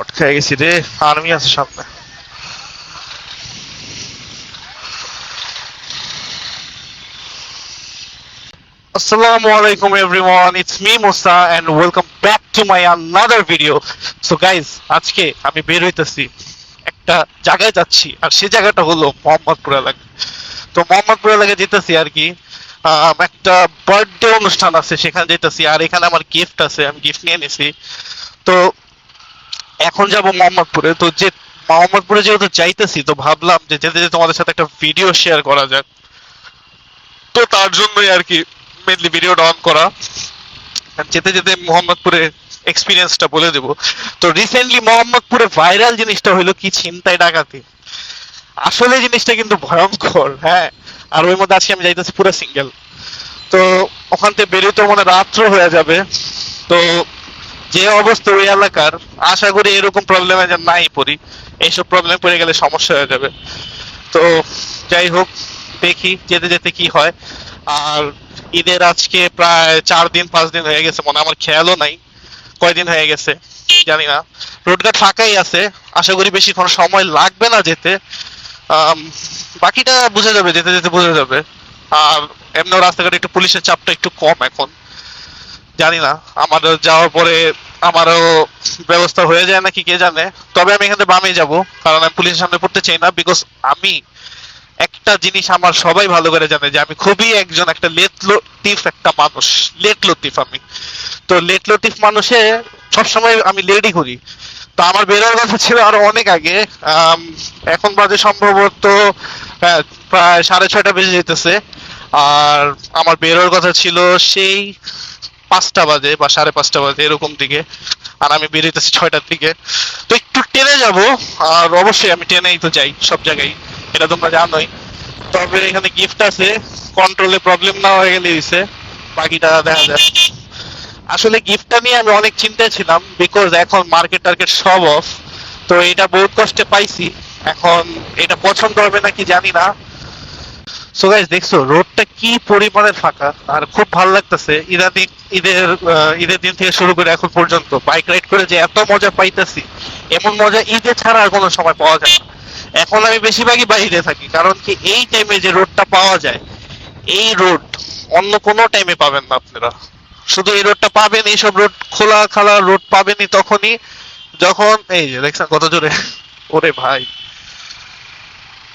Short খেয়ে গেছি রে, আর্মি আছে সামনে। Assalamu alaikum everyone, it's me Musa and welcome back to my another video. So guys, আজকে আমি বের হইতেছি, একটা জায়গায় যাচ্ছি, আর সেই জায়গাটা হলো মোহাম্মদপুর এলাকা। তো মোহাম্মদপুর এলাকায় যেতেছি আর কি, একটা বার্থডে অনুষ্ঠান আছে, সেখানে যেতেছি। আর এখানে আমার গিফট আছে, আমি গিফট নিয়ে নিছি। তো এখন যাব মোহাম্মদপুরে। তো যে মোহাম্মদপুরে যেহেতু যাইতেছি, তো ভাবলাম যে যেতে যেতে তোমাদের সাথে একটা ভিডিও শেয়ার করা যাক। তো তার জন্যই আর কি মেনলি ভিডিওটা অন করা। যেতে যেতে মোহাম্মদপুরে এক্সপিরিয়েন্সটা বলে দেব। তো রিসেন্টলি মোহাম্মদপুরে ভাইরাল জিনিসটা হলো কি, ছিনতাই ডাকাতি। আসলে জিনিসটা কিন্তু ভয়ঙ্কর, হ্যাঁ। আর ওই মধ্যে আজকে আমি যাইতেছি পুরো সিঙ্গেল। তো ওখান থেকে বেরোতে মনে রাত্র হয়ে যাবে। তো যে অবস্থা ওই এলাকার, আশা করি এরকম প্রবলেমে যেন নাই পড়ি। এইসব প্রবলেম পড়ে গেলে সমস্যা হয়ে যাবে। তো যাই হোক, দেখি যেতে যেতে কি হয়। আর ঈদের আজকে প্রায় 4 দিন 5 দিন হয়ে গেছে, মনে আমার খেয়ালও নাই কয়দিন হয়ে গেছে জানি না। রোডঘাট ফাঁকাই আছে, আশা করি বেশিক্ষণ সময় লাগবে না যেতে। বাকিটা বোঝা যাবে, যেতে যেতে বোঝা যাবে। আর এমনিও রাস্তাঘাটে একটু পুলিশের চাপটা একটু কম এখন, জানি না আমার যাওয়ার পরে আমারও ব্যবস্থা হয়ে যায় নাকি কে জানে। তবে আমি এখান থেকে বামে যাব, কারণ আমি পুলিশের সামনে পড়তে চাই না। বিকজ আমি একটা জিনিস আমার সবাই ভালো করে জানে, যে আমি খুবই একজন একটা লেট লতিফ একটা মানুষ। লেট লতিফ আমি। তো লেট লতিফ মানুষে সবসময় আমি লেটই করি। তো আমার বেরোর কথা ছিল আরো অনেক আগে। এখন বাজে সম্ভবত প্রায় 6:30 বেজে যেতেছে। আর আমার বেরোর কথা ছিল সেই 5টা বাজে বা 5:30 বাজে এরকম দিকে। আর আমি বেরিয়েতেছি 6টার দিকে। তো একটু টেনে যাব। আর অবশ্যই আমি টেনেই তো যাই সব জায়গায়, এটা তোমরা জানোই। তবে এখানে গিফট আছে, কন্ট্রোলে প্রবলেম না হয়ে গেলে দিছে, বাকিটা দেখা যায়। আসলে গিফটটা নিয়ে আমি অনেক চিন্তায় ছিলাম, বিকজ এখন মার্কেট টার্কেট সব অফ। তো এটা বহুত কষ্টে পাইছি। এখন এটা পছন্দ হবে নাকি জানি না। সো গাইস, দেখছো রোডটা কি পরিমাণে ফাঁকা, আর খুব ভালো লাগতেছে। ঈদের দিন থেকে শুরু করে এখন পর্যন্ত বাইক রাইড করে যে এত মজা পাইতেছি, এমন মজা ঈদে ছাড়া আর কোনো সময় পাওয়া যায় না। এখন আমি বেশিরভাগই বাইরে থাকি, কারণ কি এই টাইমে যে রোডটা পাওয়া যায়, এই রোড অন্য কোনো টাইমে পাবেন না আপনারা। শুধু এই রোডটা পাবেন, এইসব রোড খোলা খালা রোড পাবেনই তখনই যখন এই যে দেখছেন কত জোরে, ওরে ভাই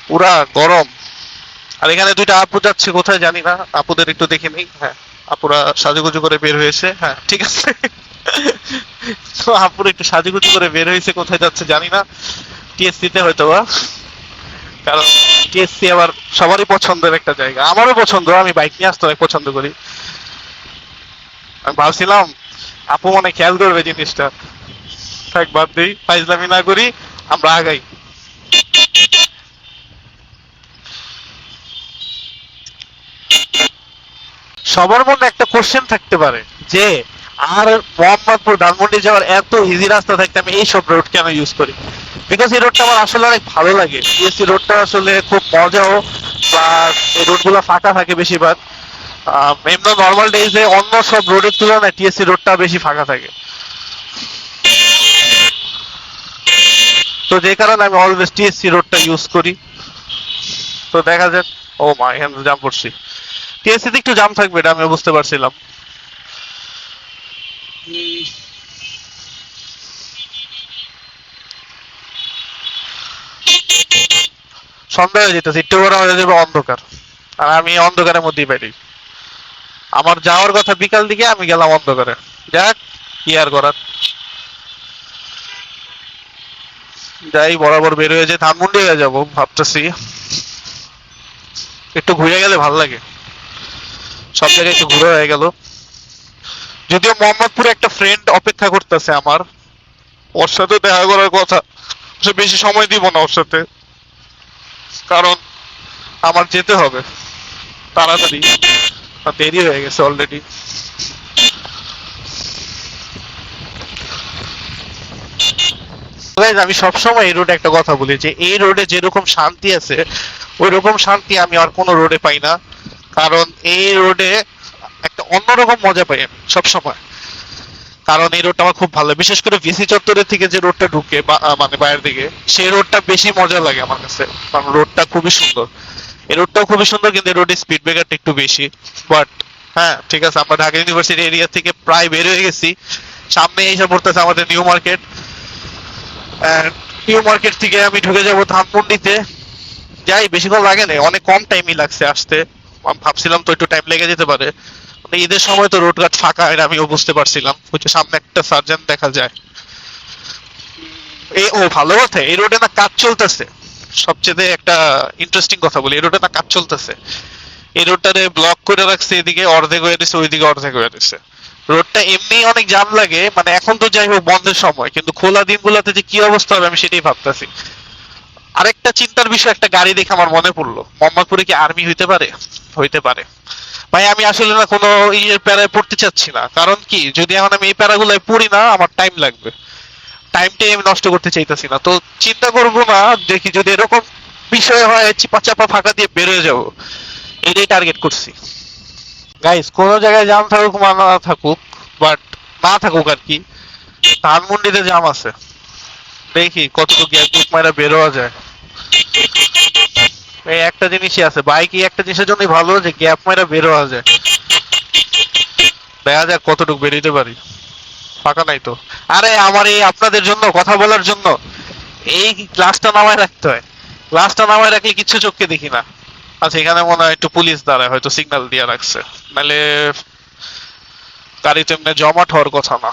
পুরা গরম। আর এখানে দুইটা আপু যাচ্ছে কোথায় জানি না, আপুদের একটু দেখে নেই। হ্যাঁ, আপুরা সাজুগুজু করে বের হয়েছে, হ্যাঁ ঠিক আছে। তো আপুরা একটু সাজুগুজু করে বের হয়েছে, কোথায় যাচ্ছে জানি না। টিএসসি তে হয়তো বা, কারণ টিএসসি আবার সবারই পছন্দের একটা জায়গা, আমারও পছন্দ। আমি বাইক নিয়ে আসতে অনেক পছন্দ করি। আমি ভাবছিলাম আপু মনে খেয়াল করবে জিনিসটা। থাক, বাদ দিই, ফাইজলামি না করি, আমরা আগাই। সবার মনে একটা কোশ্চেন থাকতে পারে যে, আর মোহাম্মদপুর ধানমন্ডি যাওয়ার এত ইজি রাস্তা থাকতে আমি এইসব রোড কেন ইউজ করি। বিকজ এই রোডটা আমার আসলে অনেক ভালো লাগে। টিএসসি রোডটা আসলে খুব মজাও, প্লাস এই রোডগুলো ফাঁকা থাকে বেশিরভাগ। এমনি নর্মাল ডেজে অন্য সব রোডের তুলনায় টিএসসি রোডটা বেশি ফাঁকা থাকে। তো যে কারণে আমি অলওয়েজ টিএসসি রোডটা ইউজ করি। তো দেখা যাক। ও মা, এখানে জাম পড়ছি। টিএসসি তে একটু জাম থাকবে, এটা আমি বুঝতে পারছিলাম। সন্ধ্যা হয়ে যেতেছে, একটু করে হয়ে যাবে অন্ধকার। আর আমি অন্ধকারের মধ্যেই পারি। আমার যাওয়ার কথা বিকাল দিকে, আমি গেলাম অন্ধকারে। যাক, কি আর করার। যাই, বরাবর বের হয়ে যায়, ধানমন্ডি হয়ে যাবো ভাবতেছি। একটু ঘুরে গেলে ভালো লাগে, সব জায়গায় একটু ঘুরে হয়ে গেল। যদিও মোহাম্মদপুরে একটা ফ্রেন্ড অপেক্ষা করতেছে আমার, ওর সাথে দেখা করার কথা। সে বেশি সময় দিব না ওর সাথে, কারণ আমার যেতে হবে তাড়াতাড়ি, দেরি হয়ে গেছে অলরেডি। আমি সবসময় এই রোডে একটা কথা বলি, যে এই রোডে যেরকম শান্তি আছে, ওই রকম শান্তি আমি আর কোনো রোডে পাই না। কারণ এই রোডে একটা অন্যরকম মজা পাই আমি সবসময়। কারণ এই রোডটা আমার খুব ভালো লাগে। বিশেষ করে ভিসি চত্বরের থেকে যে রোডটা ঢুকে মানে বাইরের দিকে, সেই রোডটা বেশি মজা লাগে আমার কাছে, কারণ রোডটা খুবই সুন্দর। এই রোডটাও খুবই সুন্দর, কিন্তু এই রোডের স্পিড ব্রেকারটা একটু বেশি। বাট হ্যাঁ ঠিক আছে, আমরা ঢাকা ইউনিভার্সিটি এরিয়া থেকে প্রায় বের হয়ে গেছি। সামনে এসে পড়তেছে আমাদের নিউ মার্কেট। নিউ মার্কেট থেকে আমি ঢুকে যাবো ধানমন্ডিতে। যাই, বেশিক্ষণ লাগে না, অনেক কম টাইমই লাগছে আসতে। আমি ভাবছিলাম তো একটু টাইম লেগে যেতে পারে, মানে ঈদের সময় তো রোডঘাট ফাঁকা, এটা আমিও বুঝতে পারছিলাম। হচ্ছে সামনে একটা সার্জেন্ট দেখা যায়। ও ভালো কথা, এই রোডে না কাজ চলতেছে। সবচেয়ে একটা ইন্টারেস্টিং কথা বলি, এই রোডে না কাজ চলতেছে। এই রোডটারে ব্লক করে রাখছে, এদিকে অর্ধেক হয়ে দিচ্ছে, ওইদিকে অর্ধেক হয়ে দিচ্ছে। রোডটা এমনি অনেক জাম লাগে, মানে এখন তো যাই হোক বন্ধের সময়, কিন্তু খোলা দিনগুলোতে যে কি অবস্থা হবে আমি সেটাই ভাবতেছি। আরেকটা চিন্তার বিষয়, একটা গাড়ি দেখে আমার মনে পড়লো, মোহাম্মদপুরে কি আর্মি হইতে পারে? হইতে পারে। ভাই আমি আসলে না কোনো ইয়ের প্যারায় পড়তে চাচ্ছি না, কারণ কি যদি এখন আমি এই প্যারাগুলোয় পড়ি না, আমার টাইম লাগবে। টাইমটাই আমি নষ্ট করতে চাইতেছি না, তো চিন্তা করবো না। দেখি যদি এরকম বিষয় হয়, চিপা চাপা ফাঁকা দিয়ে বেরোয় যাবো, এটাই টার্গেট করছি। গাইস, কোন জায়গায় জাম থাকুক বা না থাকুক, বাট না থাকুক আর কি, ধানমন্ডিতে জাম আছে। দেখি কতটুকু গ্যাপ বুক মারা বেরোয়া যায়। এই একটা জিনিসই আছে, বাইকই একটা জিনিসের জন্যই ভালো, যে গ্যাপ মারা বেরোয়া যায়। দেখা যাক কতটুকু বেরোতে পারি। ফাঁকা নাই তো। আরে আমার এই আপনাদের জন্য কথা বলার জন্য এই গ্লাসটা নামায় রাখতে হয়। গ্লাসটা নামায় রাখলে কিচ্ছু চোখকে দেখি না। আচ্ছা, এখানে মনে হয় একটু পুলিশ দাঁড়ায়, হয়তো সিগন্যাল দিয়ে রাখছে, নাহলে গাড়ি তো এমনি জমাট হওয়ার কথা না।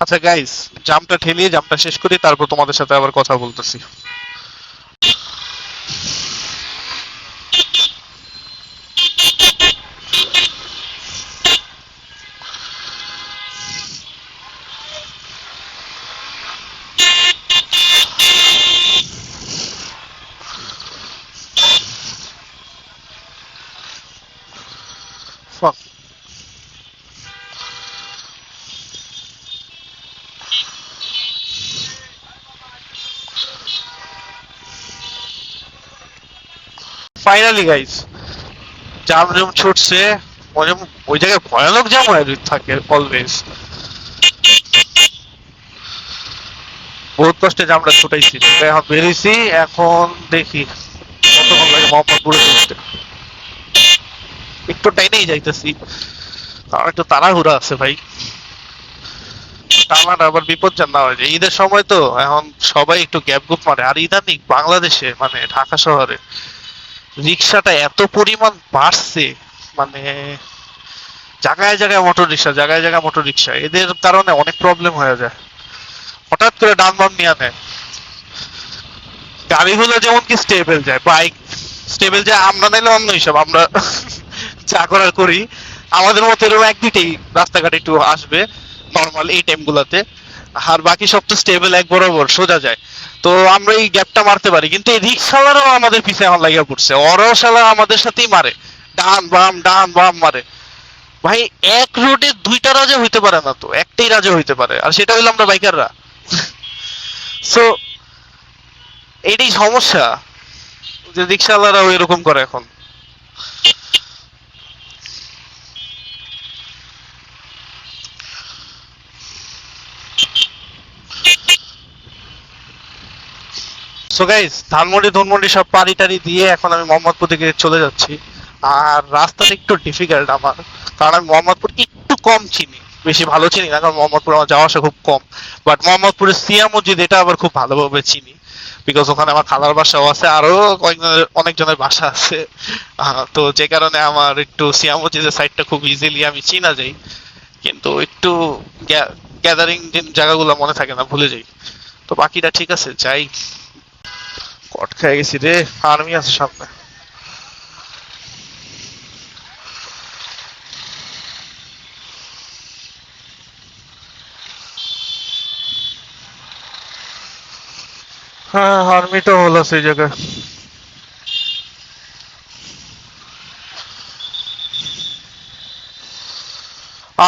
আচ্ছা গাইস, জামটা ঠেলিয়ে জামটা শেষ করি, তারপর তোমাদের সাথে আবার কথা বলতেছি। Fuck. ফাইনালি গাইস, জাম জাম ছুটছে। ওই জায়গায় ভয়ানক জাম হয়ে থাকে অলওয়েজ। বহুত কষ্টে জামটা ছুটাইছি, এখন বেরিয়েছি। এখন দেখি কতক্ষণ লাগে মোহাম্মদপুরে পৌঁছতে। একটু টাইমেই যাইতেছি, কারণ একটু তাড়াহুড়া আছে ভাই। আমার আবার বিপজ্জনক না হয়ে যায়, ঈদের সময় তো এখন সবাই একটু গ্যাপ গুপ মারে। আর ইদানিং বাংলাদেশে মানে ঢাকা শহরে রিক্সাটা এত পরিমাণ বাড়ছে, মানে জায়গায় জায়গায় মোটর রিক্সা, জায়গায় জায়গায় মোটর রিক্সা, এদের কারণে অনেক প্রবলেম হয়ে যায়। হঠাৎ করে ডান বাম নিয়ে নেয়। গাড়িগুলো যেমন কি স্টেবল যায়, বাইক স্টেবল যায়, আমরা নাইলে অন্য হিসাব, আমরা যা করার করি। আমাদের মতো এরকম এক দুইটাই রাস্তাঘাটে একটু আসবে নর্মাল এই টাইম গুলাতে, আর বাকি সব তো স্টেবল এক বরাবর সোজা যায়। তো আমরা এই গ্যাপটা মারতে পারি, কিন্তু এই রিক্সাওয়ালারাও আমাদের পিছিয়ে আমার লাগিয়ে পড়ছে, ওরাও শালা আমাদের সাথেই মারে, ডান বাম মারে। ভাই এক রোডে দুইটা রাজা হইতে পারে না, তো একটাই রাজা হইতে পারে, আর সেটা হইলো আমরা বাইকাররা। সো এটাই সমস্যা, যে রিক্সাওয়ালারাও এরকম করে এখন। সো গাইস, ধানমন্ডি সব পাড়ি টাড়ি দিয়ে এখন আমি মোহাম্মদপুর দিকে চলে যাচ্ছি। আর রাস্তাটা একটু ডিফিকাল্ট আমার, কারণ আমি মোহাম্মদপুর একটু কম চিনি, বেশি ভালো চিনি না, কারণ মোহাম্মদপুর আমার যাওয়া আসা খুব কম। বাট মোহাম্মদপুরের সিয়া মসজিদ এটা আবার খুব ভালোভাবে চিনি, বিকজ ওখানে আমার খালার বাসাও আছে, আরো অনেকজনের বাসা আছে। তো যে কারণে আমার একটু সিয়া মসজিদের সাইডটা খুব ইজিলি আমি চিনা যাই, কিন্তু একটু গ্যাদারিং জায়গাগুলো মনে থাকে না, ভুলে যাই। তো বাকিটা ঠিক আছে, যাই। কট খেয়ে গেছি রে, আর্মি আছে সামনে। হ্যাঁ, আর্মি তো হলো সেই জায়গায়।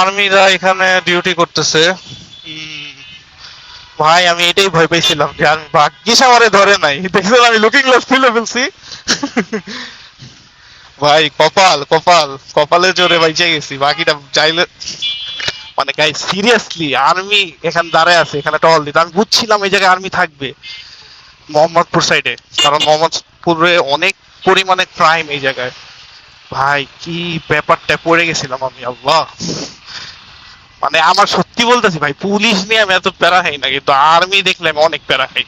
আর্মিরা এখানে ডিউটি করতেছে। ভাই আমি এটাই ভয় পাইছিলাম যে আমি ভাগ্যিস আমারে ধরে নাই, দেখছেন আমি লুকিং গ্লাস খুলে ফেলছি। ভাই কপাল কপাল কপালে জোরে বাইচে গেছি, বাকিটা চাইলে মানে গাই সিরিয়াসলি আর্মি এখানে দাঁড়ায় আছে, এখানে টহল দিতে আমি বুঝছিলাম এই জায়গায় আর্মি থাকবে মোহাম্মদপুর সাইডে, কারণ মোহাম্মদপুরে অনেক পরিমাণে ক্রাইম এই জায়গায়। ভাই কি ব্যাপারটা পড়ে গেছিলাম আমি, আল্লাহ। মানে আমার সত্যি বলতেছি ভাই, পুলিশ নিয়ে আমি এত প্যারা খাই না, কিন্তু আর্মি দেখলে আমি অনেক প্যারা খাই।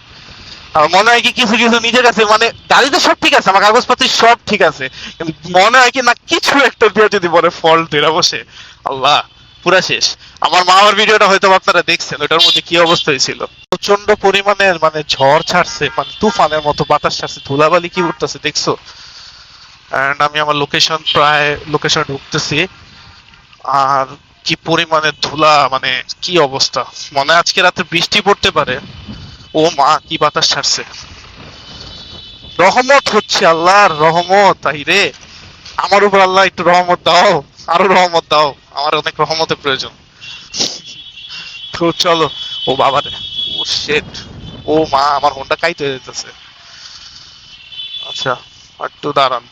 আর মনে হয় কি কিছু কিছু নিজের কাছে মানে গাড়িতে সব ঠিক আছে, আমার কাগজপত্র সব ঠিক আছে, কিন্তু মনে হয় কি না কিছু একটা দিয়ে যদি বলে ফল্ট ধরে বসে, আল্লাহ পুরা শেষ। আমার মামার ভিডিওটা হয়তো আপনারা দেখছেন, ওটার মধ্যে কি অবস্থা হয়েছিল। প্রচন্ড পরিমাণের মানে ঝড় ছাড়ছে, মানে তুফানের মতো বাতাস ছাড়ছে, ধুলাবালি কি উঠতেছে দেখছো। এন্ড আমি আমার লোকেশন ঢুকতেছি, আর কি পরিমাণে ধুলা, মানে কি অবস্থা, মনে হয় আজকে রাতে বৃষ্টি পড়তে পারে। ও মা কি বাতাস ছাড়ছে, রহমত হচ্ছে, আল্লাহর রহমত। তাই রে, আমার উপর আল্লাহ একটু রহমত দাও, আরো রহমত দাও, আমার অনেক রহমতের প্রয়োজন। তো চলো। ও বাবা রে, ও শেট, ও মা আমার মনটা কাইতে হয়ে যেতেছে। আচ্ছা একটু দাঁড়ান।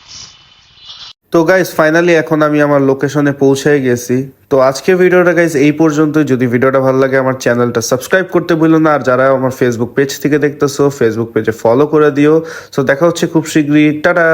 তো গাইস ফাইনালি এখন আমি আমার লোকেশনে পৌঁছে গেছি। তো আজকে ভিডিওটা গাইস এই পর্যন্তই। যদি ভিডিওটা ভালো লাগে আমার চ্যানেলটা সাবস্ক্রাইব করতে ভুলো না, আর যারা আমার ফেসবুক পেজ থেকে দেখতেছো ফেসবুক পেজে ফলো করে দিও। তো দেখা হচ্ছে খুব শীঘ্রই, টাটা।